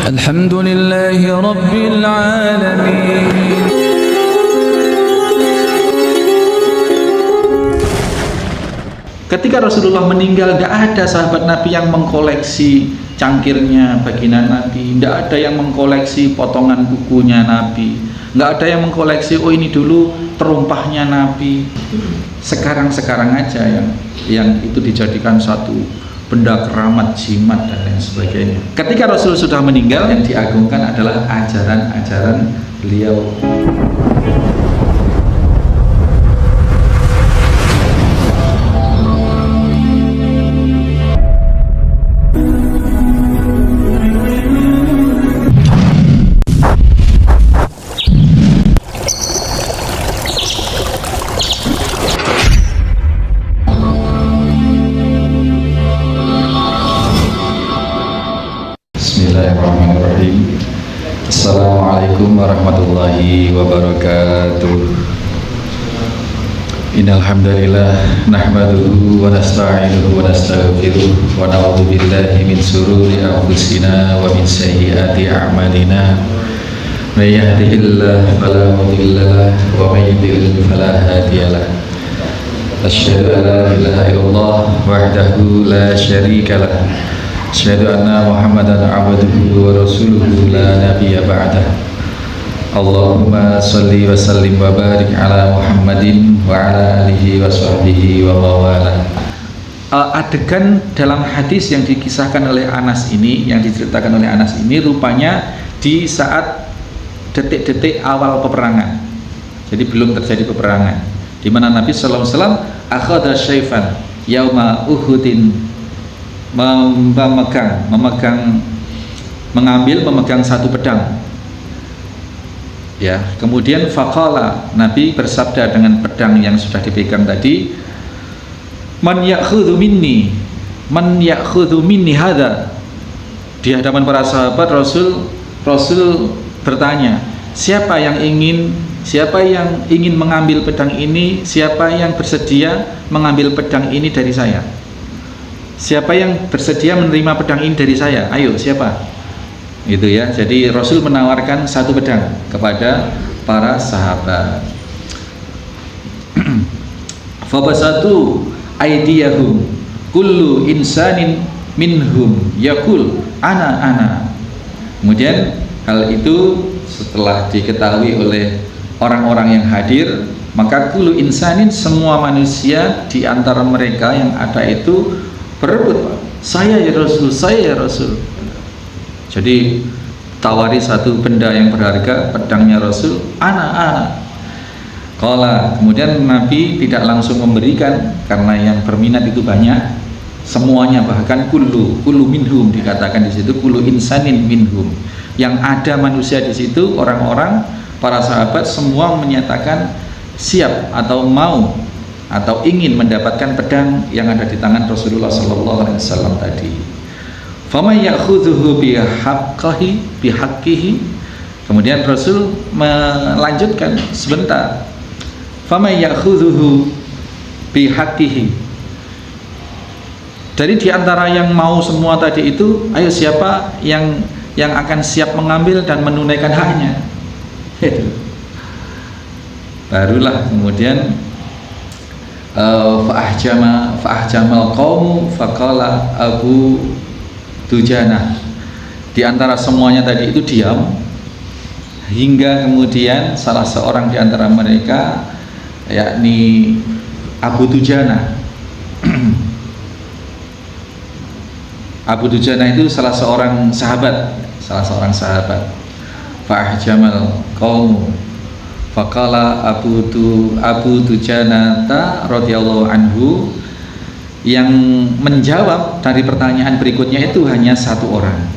Alhamdulillahi Rabbil Alamin. Ketika Rasulullah meninggal, tidak ada sahabat Nabi yang mengkoleksi cangkirnya baginda Nabi, tidak ada yang mengkoleksi potongan bukunya Nabi, nggak ada yang mengkoleksi oh ini dulu terumpahnya Nabi. Sekarang aja yang itu dijadikan satu benda keramat, jimat dan lain sebagainya. Ketika Rasul sudah meninggal, yang diagungkan adalah ajaran-ajaran beliau. Bismillahirrahmanirrahim. Assalamualaikum warahmatullahi wabarakatuh. Innal hamdalillah nahmaduhu wa nasta'inuhu wa nastaghfiruh wa na'udzu billahi min shururi anfusina wa min sayyiati a'malina. May yahdihillahu fala mudilla lahu wa may yudlil fala hadiyalah. Asyhadu an la ilaha illallah wahdahu la syarika lah. Asyhadu anna Muhammadan abduhu wa rasuluhu la nabiyya ba'dah. Allahumma shalli wa sallim wa barik ala Muhammadin wa ala alihi wa sahbihi wa mawala. Adegan dalam hadis yang dikisahkan oleh Anas ini, yang diceritakan oleh Anas ini rupanya di saat detik-detik awal peperangan. Jadi belum terjadi peperangan, di mana Nabi sallallahu alaihi wasallam akhadha syayfan yauma Uhudin, memegang satu pedang, ya. Kemudian faqala, Nabi bersabda dengan pedang yang sudah dipegang tadi, man ya'khudhu minni hadha. Di hadapan para sahabat, Rasul bertanya, siapa yang ingin mengambil pedang ini, siapa yang bersedia mengambil pedang ini dari saya? Siapa yang bersedia menerima pedang ini dari saya? Ayo, siapa? Itu ya. Jadi Rasul menawarkan satu pedang kepada para sahabat. Fabasatu aydiyahum kullu insanin minhum yaqul ana. Kemudian hal itu setelah diketahui oleh orang-orang yang hadir, maka kullu insanin, semua manusia di antara mereka yang ada itu berebut, saya ya Rasul. Jadi tawari satu benda yang berharga, pedangnya Rasul, ana. Kemudian Nabi tidak langsung memberikan, karena yang berminat itu banyak, semuanya, bahkan kullu minhum dikatakan di situ, kullu insanin minhum, yang ada manusia di situ, orang-orang para sahabat semua menyatakan siap atau mau atau ingin mendapatkan pedang yang ada di tangan Rasulullah sallallahu alaihi wasallam tadi. Faman ya'khudhuhu bihaqqihi. Kemudian Rasul melanjutkan sebentar. Faman ya'khudhuhu bihaqqihi. Dari di antara yang mau semua tadi itu, ayo siapa yang akan siap mengambil dan menunaikan haknya? Barulah kemudian fa'ahjamal qaumu faqala Abu Dujanah. Di antara semuanya tadi itu diam, hingga kemudian salah seorang di antara mereka, yakni Abu Dujanah. Abu Dujanah itu salah seorang sahabat. Fa'ahjamal qaumu faqala Abu Dujanata radhiyallahu anhu, yang menjawab dari pertanyaan berikutnya itu hanya satu orang.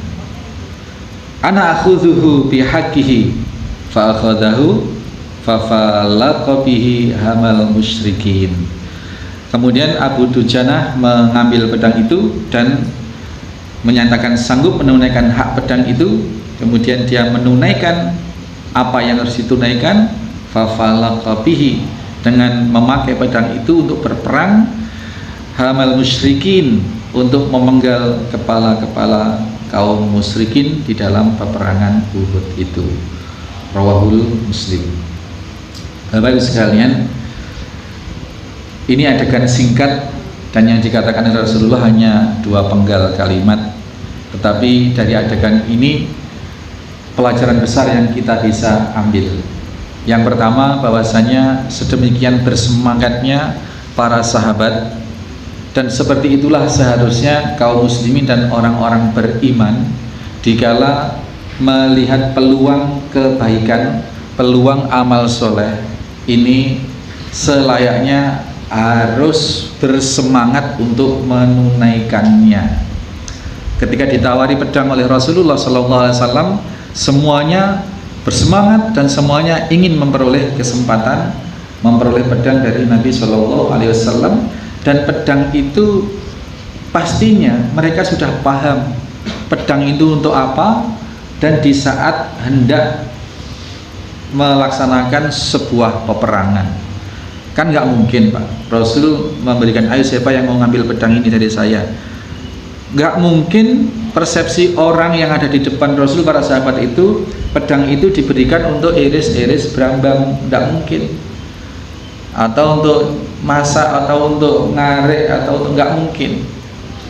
Ana akhudhuhu bihaqqihi fa akhadahu fa falaqa bihi hamal musyrikin. Kemudian Abu Dujanah mengambil pedang itu dan menyatakan sanggup menunaikan hak pedang itu. Kemudian dia menunaikan apa yang harus ditunaikan, fafalaqa bihi, dengan memakai pedang itu untuk berperang, hamal musyrikin, untuk memenggal kepala-kepala kaum musyrikin di dalam peperangan Uhud itu. Rawahul Muslim. Bapak Ibu sekalian, ini adegan singkat dan yang dikatakan oleh Rasulullah hanya 2 penggal kalimat, tetapi dari adegan ini pelajaran besar yang kita bisa ambil. Yang pertama, bahwasanya sedemikian bersemangatnya para sahabat, dan seperti itulah seharusnya kaum muslimin dan orang-orang beriman dikala melihat peluang kebaikan, peluang amal soleh ini selayaknya harus bersemangat untuk menunaikannya. Ketika ditawari pedang oleh Rasulullah SAW, semuanya bersemangat dan semuanya ingin memperoleh kesempatan memperoleh pedang dari Nabi SAW. Dan pedang itu pastinya mereka sudah paham pedang itu untuk apa, dan di saat hendak melaksanakan sebuah peperangan kan nggak mungkin Pak Rasul memberikan, ayo siapa yang mau ngambil pedang ini dari saya. Nggak mungkin persepsi orang yang ada di depan Rasul, para sahabat itu, pedang itu diberikan untuk iris-iris berambang, nggak mungkin, atau untuk masak, atau untuk ngarik, atau untuk, nggak mungkin.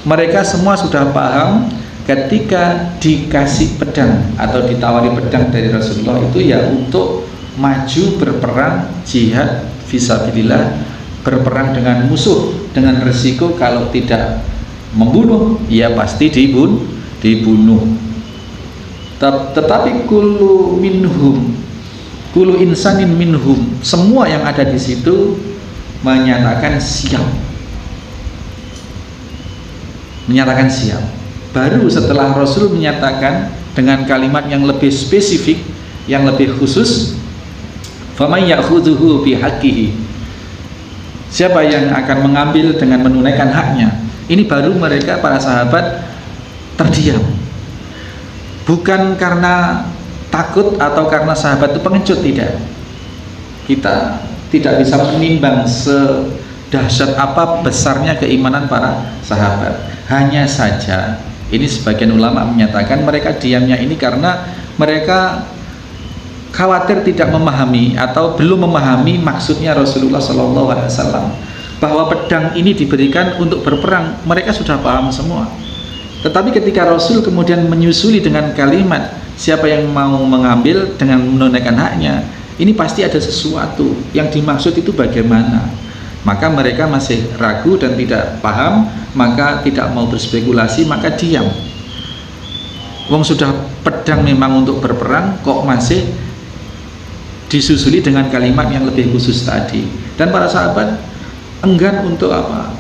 Mereka semua sudah paham ketika dikasih pedang atau ditawari pedang dari Rasulullah itu ya untuk maju berperang jihad fisabilillah, berperang dengan musuh dengan resiko kalau tidak membunuh ya pasti dibunuh. Tetapi kullu insanin minhum, semua yang ada di situ menyatakan siap. Baru setelah Rasul menyatakan dengan kalimat yang lebih spesifik, yang lebih khusus, faman ya'khudhuhu bihaqqihi, siapa yang akan mengambil dengan menunaikan haknya, ini baru mereka para sahabat terdiam. Bukan karena takut atau karena sahabat itu pengecut, tidak. Kita tidak bisa menimbang sedahsyat apa besarnya keimanan para sahabat. Hanya saja ini sebagian ulama menyatakan mereka diamnya ini karena mereka khawatir tidak memahami atau belum memahami maksudnya Rasulullah SAW, bahwa pedang ini diberikan untuk berperang. Mereka sudah paham semua. Tetapi ketika Rasul kemudian menyusuli dengan kalimat siapa yang mau mengambil dengan menunaikan haknya, ini pasti ada sesuatu yang dimaksud itu bagaimana. Maka mereka masih ragu dan tidak paham, maka tidak mau berspekulasi, maka diam. Wong sudah pedang memang untuk berperang, kok masih disusuli dengan kalimat yang lebih khusus tadi. Dan para sahabat enggan untuk apa?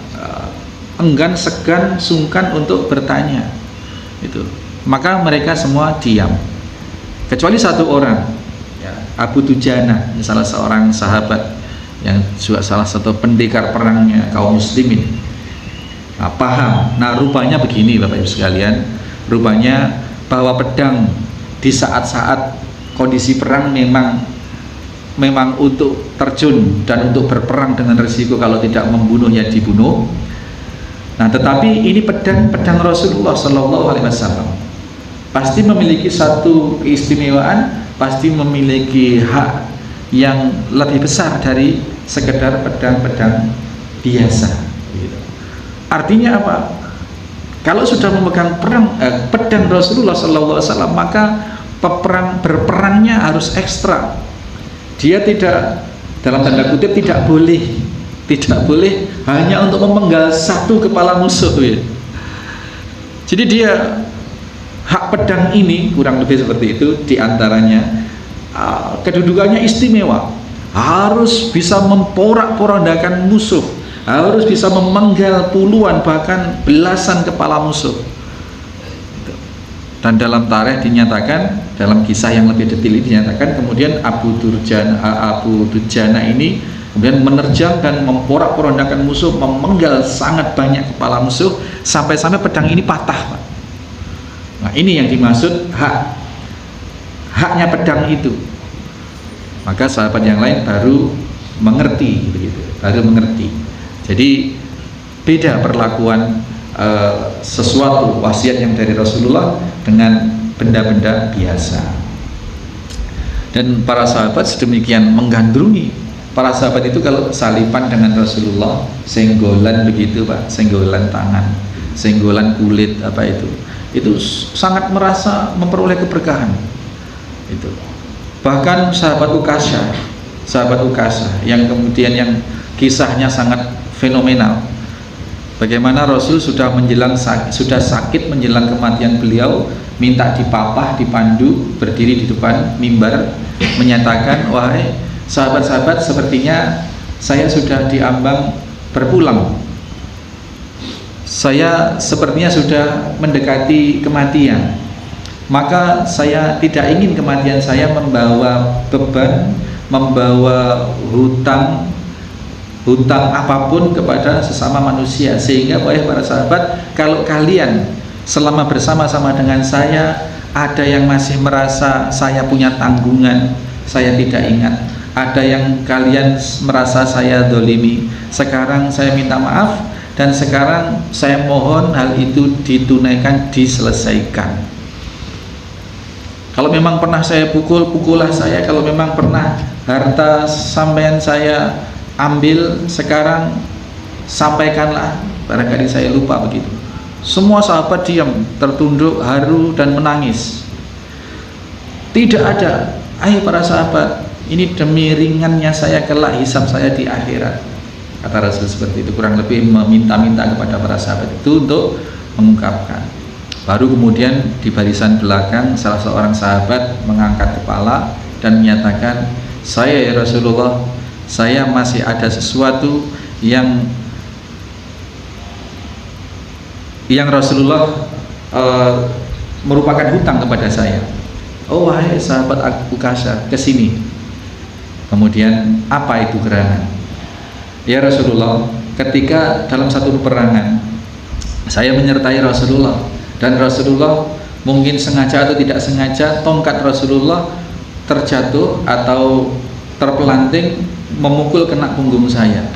Enggan, segan, sungkan untuk bertanya. Itu. Maka mereka semua diam. Kecuali satu orang, ya, Abu Dujana, salah seorang sahabat yang juga salah satu pendekar perangnya kaum muslimin. Nah, paham. Nah, rupanya begini Bapak Ibu sekalian, rupanya bahwa pedang di saat-saat kondisi perang memang untuk terjun dan untuk berperang dengan risiko kalau tidak membunuh ya dibunuh. Nah, tetapi ini pedang Rasulullah SAW pasti memiliki satu keistimewaan, pasti memiliki hak yang lebih besar dari sekedar pedang-pedang biasa. Artinya apa? Kalau sudah memegang pedang Rasulullah SAW, maka berperangnya harus ekstra. Dia tidak, dalam tanda kutip, tidak boleh hanya untuk memenggal satu kepala musuh, ya. Jadi dia hak pedang ini kurang lebih seperti itu, diantaranya kedudukannya istimewa, harus bisa memporak-porandakan musuh, harus bisa memenggal puluhan bahkan belasan kepala musuh. Dan dalam tarikh dinyatakan, dalam kisah yang lebih detail ini dinyatakan, kemudian Abu Dujana ini kemudian menerjang dan memporak-porandakan musuh, memenggal sangat banyak kepala musuh sampai-sampai pedang ini patah, Pak. Nah, ini yang dimaksud haknya pedang itu. Maka sahabat yang lain baru mengerti, begitu, baru mengerti. Jadi beda perlakuan sesuatu wasiat yang dari Rasulullah dengan benda-benda biasa. Dan para sahabat sedemikian menggandrungi. Para sahabat itu kalau salipan dengan Rasulullah, senggolan begitu Pak, senggolan tangan, senggolan kulit apa itu sangat merasa memperoleh keberkahan. Itu. Bahkan sahabat Ukasha yang kemudian yang kisahnya sangat fenomenal. Bagaimana Rasul sudah sakit menjelang kematian beliau, minta dipapah, dipandu, berdiri di depan mimbar, menyatakan, wahai sahabat-sahabat, sepertinya saya sudah diambang berpulang. Saya sepertinya sudah mendekati kematian. Maka saya tidak ingin kematian saya membawa beban, membawa hutang apapun kepada sesama manusia. Sehingga wahai para sahabat, kalau kalian selama bersama-sama dengan saya ada yang masih merasa saya punya tanggungan, saya tidak ingat, ada yang kalian merasa saya dolimi, sekarang saya minta maaf, dan sekarang saya mohon hal itu ditunaikan, diselesaikan. Kalau memang pernah saya pukul, pukullah saya. Kalau memang pernah harta sampean saya ambil, sekarang sampaikanlah, barangkali saya lupa begitu. Semua sahabat diam, tertunduk, haru dan menangis. Tidak ada, ayo para sahabat, ini demi ringannya saya kelak hisab saya di akhirat. Kata Rasul seperti itu, kurang lebih meminta-minta kepada para sahabat itu untuk mengungkapkan. Baru kemudian di barisan belakang salah seorang sahabat mengangkat kepala dan menyatakan, saya ya Rasulullah, saya masih ada sesuatu yang Rasulullah merupakan hutang kepada saya. Oh wahai sahabat Ukasha, kesini. Kemudian apa itu gerangan? Ya Rasulullah, ketika dalam satu peperangan saya menyertai Rasulullah, dan Rasulullah mungkin sengaja atau tidak sengaja, tongkat Rasulullah terjatuh atau terpelanting memukul kena punggung saya.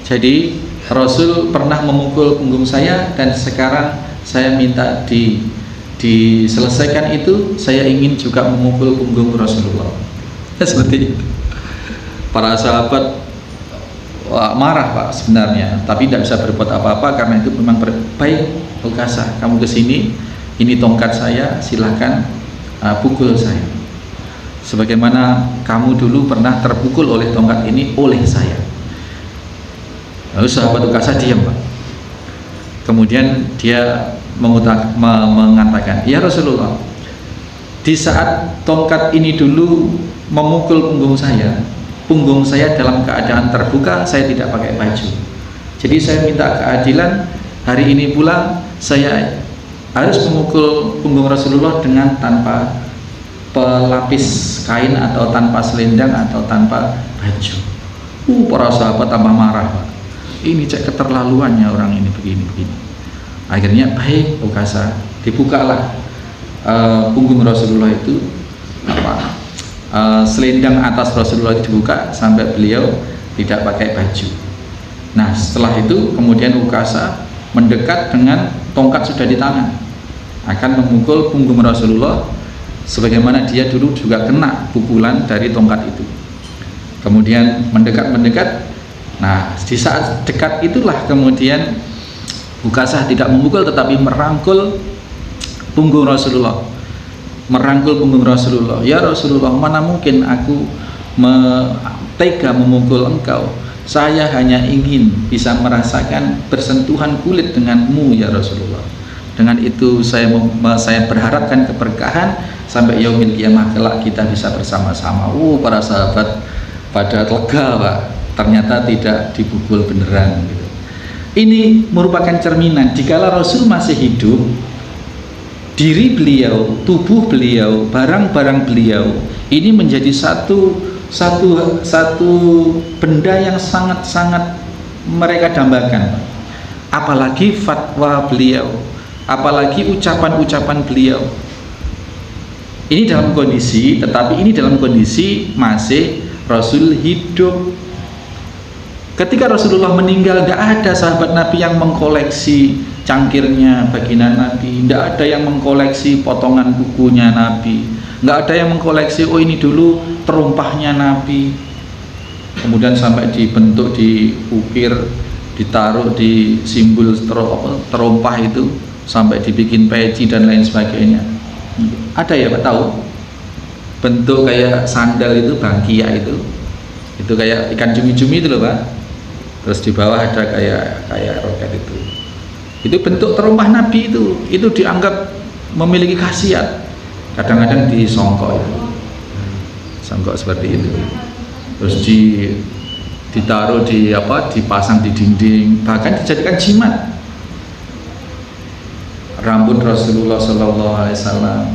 Jadi Rasul pernah memukul punggung saya, dan sekarang saya minta diselesaikan itu. Saya ingin juga memukul punggung Rasulullah. Seperti itu. Para sahabat marah Pak sebenarnya, tapi tidak bisa berbuat apa-apa karena itu memang baik. Ukasha, kamu kesini, ini tongkat saya, silahkan pukul saya. Sebagaimana kamu dulu pernah terpukul oleh tongkat ini oleh saya. Lalu sahabat Ukasha diam Pak. Kemudian dia mengatakan, ya Rasulullah, di saat tongkat ini dulu memukul punggung saya dalam keadaan terbuka, saya tidak pakai baju. Jadi saya minta keadilan, hari ini pula saya harus memukul punggung Rasulullah dengan tanpa pelapis kain atau tanpa selendang atau tanpa baju. Para sahabat tambah marah Pak. Ini cek keterlaluannya orang ini, begini. Akhirnya baik Ukasha, dibukalah punggung Rasulullah itu, selendang atas Rasulullah itu dibuka sampai beliau tidak pakai baju. Nah setelah itu kemudian Ukasha mendekat dengan tongkat sudah di tangan, akan memukul punggung Rasulullah sebagaimana dia dulu juga kena pukulan dari tongkat itu. Kemudian mendekat. Nah di saat dekat itulah kemudian Ukasha tidak memukul tetapi merangkul punggung Rasulullah. Ya Rasulullah, mana mungkin aku tega memukul engkau. Saya hanya ingin bisa merasakan bersentuhan kulit denganmu ya Rasulullah. Dengan itu saya berharapkan keberkahan sampai yaumil qiyamah kelak kita bisa bersama-sama. Para sahabat pada lega Pak, ternyata tidak dipukul beneran gitu. Ini merupakan cerminan dikala Rasul masih hidup, diri beliau, tubuh beliau, barang-barang beliau ini menjadi satu benda yang sangat-sangat mereka dambakan. Apalagi fatwa beliau, apalagi ucapan-ucapan beliau. Ini dalam kondisi, tetapi ini dalam kondisi masih Rasul hidup. Ketika Rasulullah meninggal, tidak ada sahabat Nabi yang mengkoleksi cangkirnya baginda Nabi, tidak ada yang mengkoleksi potongan kukunya Nabi, nggak ada yang mengkoleksi oh ini dulu terumpahnya Nabi, kemudian sampai dibentuk, diukir, ditaruh di simbol terumpah itu, sampai dibikin peci dan lain sebagainya. Ada ya Pak tahu? Bentuk kayak sandal itu, bangkia itu kayak ikan cumi-cumi itu loh Pak. Terus di bawah ada kayak roket itu bentuk terumpah Nabi, itu dianggap memiliki khasiat. Kadang-kadang disongkok itu, songkok seperti itu, terus ditaruh dipasang di dinding, bahkan dijadikan jimat. Rambut Rasulullah SAW,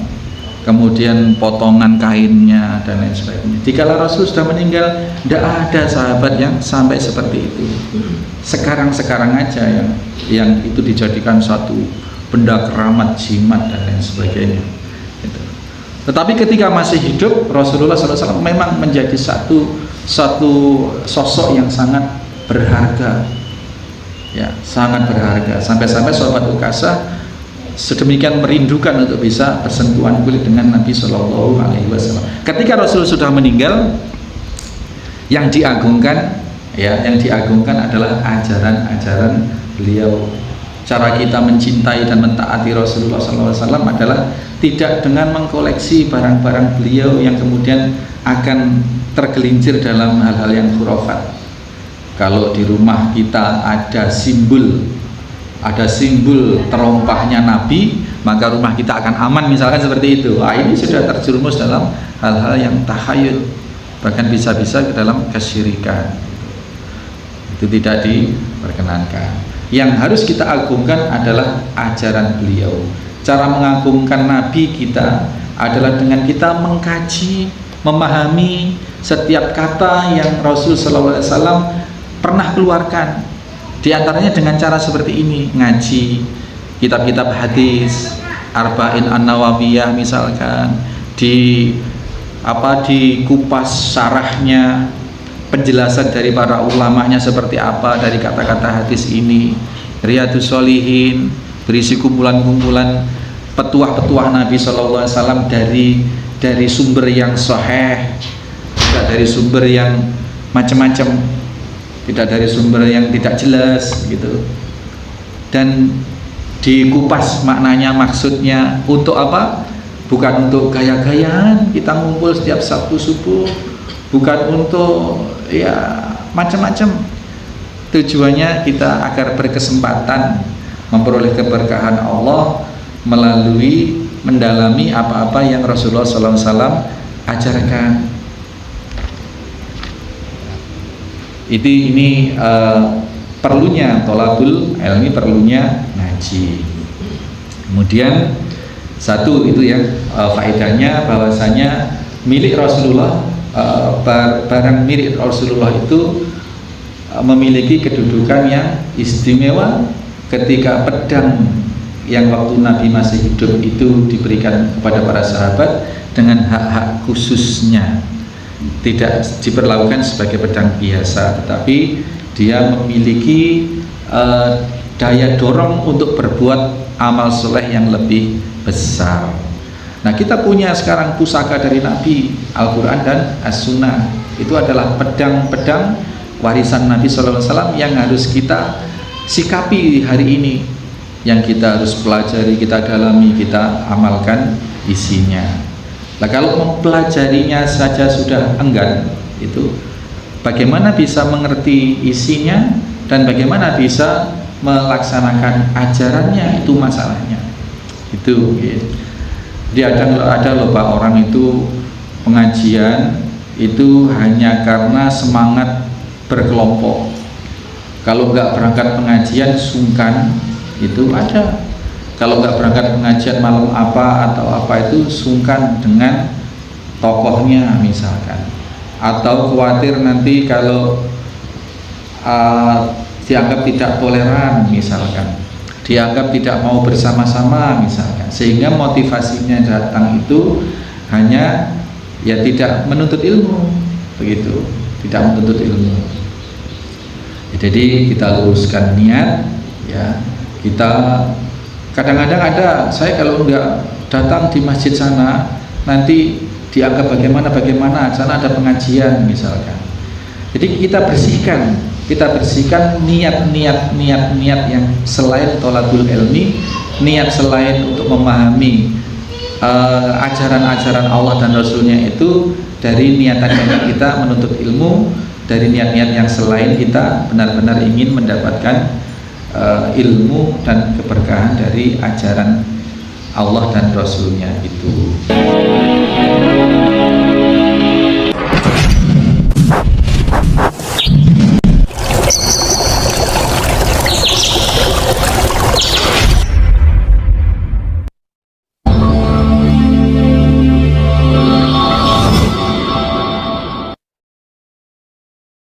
kemudian potongan kainnya dan lain sebagainya. Dikala Rasul sudah meninggal, tidak ada sahabat yang sampai seperti itu. Sekarang aja yang itu dijadikan satu benda keramat, jimat dan lain sebagainya. Gitu. Tetapi ketika masih hidup, Rasulullah SAW memang menjadi satu sosok yang sangat berharga, ya sangat berharga. Sampai-sampai sahabat Ukasah sedemikian merindukan untuk bisa bersentuhan kulit dengan Nabi Shallallahu Alaihi Wasallam. Ketika Rasul sudah meninggal, yang diagungkan adalah ajaran-ajaran beliau. Cara kita mencintai dan mentaati Rasulullah SAW adalah tidak dengan mengkoleksi barang-barang beliau yang kemudian akan tergelincir dalam hal-hal yang khurafat. Kalau di rumah kita ada simbol terumpahnya Nabi, maka rumah kita akan aman, misalkan seperti itu. Ini sudah terjerumus dalam hal-hal yang takhayul, bahkan bisa-bisa ke dalam kesyirikan. Itu tidak diperkenankan. Yang harus kita agungkan adalah ajaran beliau. Cara mengagungkan Nabi kita adalah dengan kita mengkaji, memahami setiap kata yang Rasul SAW pernah keluarkan. Di antaranya dengan cara seperti ini, ngaji kitab-kitab hadis, Arba'in An-Nawawiyah misalkan, dikupas syarahnya, penjelasan dari para ulamanya seperti apa dari kata-kata hadis ini, Riyadhus Shalihin berisi kumpulan-kumpulan petuah-petuah Nabi SAW dari sumber yang sahih, tidak dari sumber yang macam-macam, tidak dari sumber yang tidak jelas gitu, dan dikupas maknanya, maksudnya untuk apa? Bukan untuk gaya-gayaan kita ngumpul setiap Sabtu subuh, bukan untuk ya macam-macam. Tujuannya kita agar berkesempatan memperoleh keberkahan Allah melalui mendalami apa-apa yang Rasulullah SAW ajarkan. Ini perlunya tholabul ilmi, perlunya ngaji. Kemudian satu itu ya faedahnya, bahwasanya milik Rasulullah, barang milik Rasulullah itu memiliki kedudukan yang istimewa. Ketika pedang yang waktu Nabi masih hidup itu diberikan kepada para sahabat dengan hak-hak khususnya, tidak diperlakukan sebagai pedang biasa, tetapi dia memiliki daya dorong untuk berbuat amal soleh yang lebih besar. Nah, kita punya sekarang pusaka dari Nabi, Al-Quran dan As-Sunnah. Itu adalah pedang-pedang warisan Nabi SAW yang harus kita sikapi hari ini, yang kita harus pelajari, kita dalami, kita amalkan isinya. Nah, kalau mempelajarinya saja sudah enggan, itu bagaimana bisa mengerti isinya dan bagaimana bisa melaksanakan ajarannya, itu masalahnya. Itu dia ada loh Pak, orang itu pengajian itu hanya karena semangat berkelompok. Kalau nggak berangkat pengajian sungkan, itu ada. Kalau nggak berangkat pengajian malam apa atau apa itu sungkan dengan tokohnya misalkan, atau khawatir nanti kalau dianggap tidak toleran misalkan, dianggap tidak mau bersama-sama misalkan, sehingga motivasinya datang itu hanya ya tidak menuntut ilmu, begitu, tidak menuntut ilmu. Jadi kita luruskan niat, ya. Kita kadang-kadang ada, saya kalau enggak datang di masjid sana nanti dianggap bagaimana, sana ada pengajian misalkan. Jadi kita bersihkan niat yang selain thalabul ilmi, niat selain untuk memahami ajaran-ajaran Allah dan Rasulnya itu dari niatan kita menuntut ilmu, dari niat-niat yang selain kita benar-benar ingin mendapatkan ilmu dan keberkahan dari ajaran Allah dan Rasulnya itu.